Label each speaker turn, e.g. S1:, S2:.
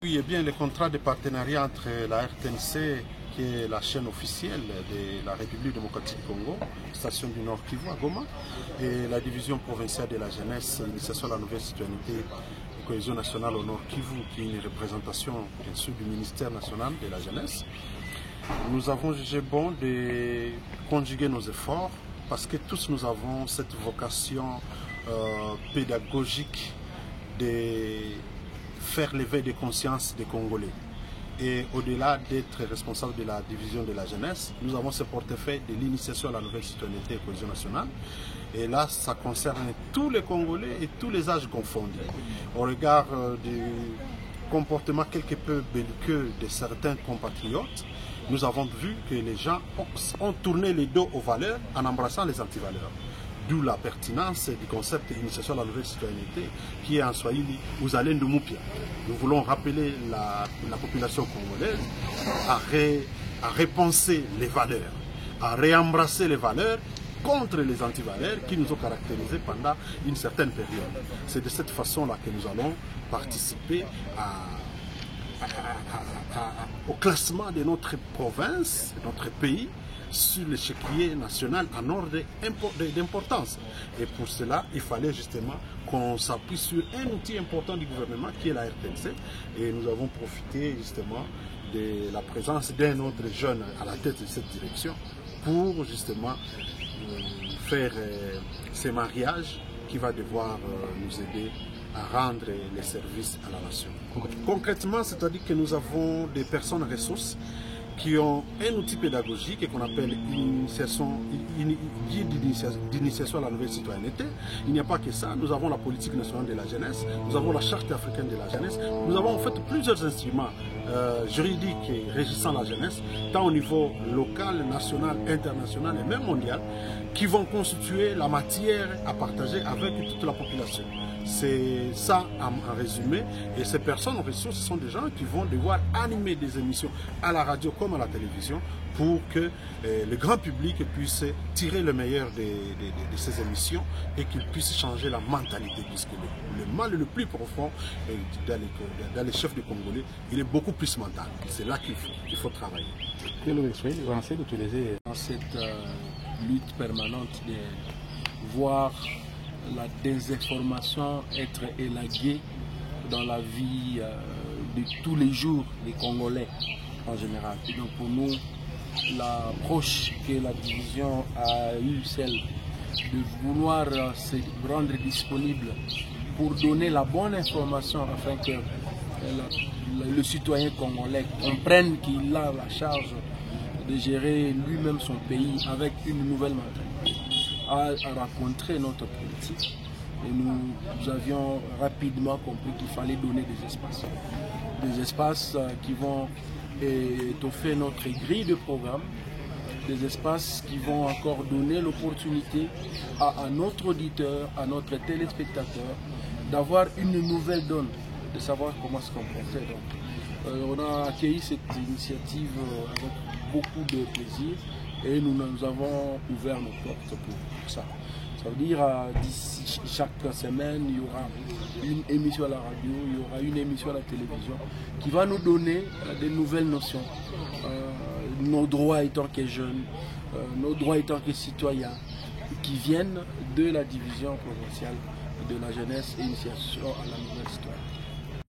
S1: Oui, eh bien, le contrat de partenariat entre la RTNC, qui est la chaîne officielle de la République démocratique du Congo, station du Nord Kivu à Goma, et la division provinciale de la jeunesse, l'initiation à la nouvelle citoyenneté et cohésion nationale au Nord Kivu, qui est une représentation bien sûr du ministère national de la jeunesse. Nous avons jugé bon de conjuguer nos efforts parce que tous nous avons cette vocation pédagogique de faire l'éveil des consciences des Congolais. Et au-delà d'être responsable de la division de la jeunesse, nous avons ce portefeuille de l'initiation à la nouvelle citoyenneté et cohésion nationale. Et là, ça concerne tous les Congolais et tous les âges confondus. Au regard du comportement quelque peu belliqueux de certains compatriotes, nous avons vu que les gens ont tourné le dos aux valeurs en embrassant les antivaleurs. D'où la pertinence du concept d'initiation à la nouvelle citoyenneté qui est en Swahili Uzalendo Mupya. Nous voulons rappeler la population congolaise à repenser les valeurs, à réembrasser les valeurs contre les antivaleurs qui nous ont caractérisés pendant une certaine période. C'est de cette façon-là que nous allons participer au classement de notre province, de notre pays, sur l'échiquier national en ordre d'importance. Et pour cela, il fallait justement qu'on s'appuie sur un outil important du gouvernement qui est la RTNC. Et nous avons profité justement de la présence d'un autre jeune à la tête de cette direction pour justement faire ces mariages qui va devoir nous aider à rendre les services à la nation. Concrètement, c'est-à-dire que nous avons des personnes ressources qui ont un outil pédagogique qu'on appelle guide d'initiation à la nouvelle citoyenneté. Il n'y a pas que ça, nous avons la politique nationale de la jeunesse, nous avons la charte africaine de la jeunesse, nous avons en fait plusieurs instruments juridiques régissant la jeunesse, tant au niveau local, national, international et même mondial, qui vont constituer la matière à partager avec toute la population. C'est ça en résumé. Et ces personnes ressources, ce sont des gens qui vont devoir animer des émissions à la radio comme à la télévision pour que le grand public puisse tirer le meilleur de ces émissions et qu'il puisse changer la mentalité. Puisque le mal le plus profond dans les chefs de Congolais, il est beaucoup plus mental. C'est là qu'il faut travailler.
S2: Dans cette lutte permanente de voir la désinformation être élaguée dans la vie de tous les jours des Congolais en général. Et donc pour nous, l'approche que la division a eue, celle de vouloir se rendre disponible pour donner la bonne information afin que le citoyen congolais comprenne qu'il a la charge de gérer lui-même son pays avec une nouvelle mentalité, à rencontrer notre politique. Et nous avions rapidement compris qu'il fallait donner des espaces qui vont étoffer notre grille de programme, des espaces qui vont encore donner l'opportunité à notre auditeur, à notre téléspectateur, d'avoir une nouvelle donne, de savoir comment se comporter. Donc, on a accueilli cette initiative avec beaucoup de plaisir et nous avons ouvert nos portes pour ça. Ça veut dire d'ici chaque semaine, il y aura une émission à la radio, il y aura une émission à la télévision qui va nous donner des nouvelles notions. Nos droits étant que jeunes, nos droits étant que citoyens, qui viennent de la division provinciale de la jeunesse et initiation à la nouvelle citoyenneté.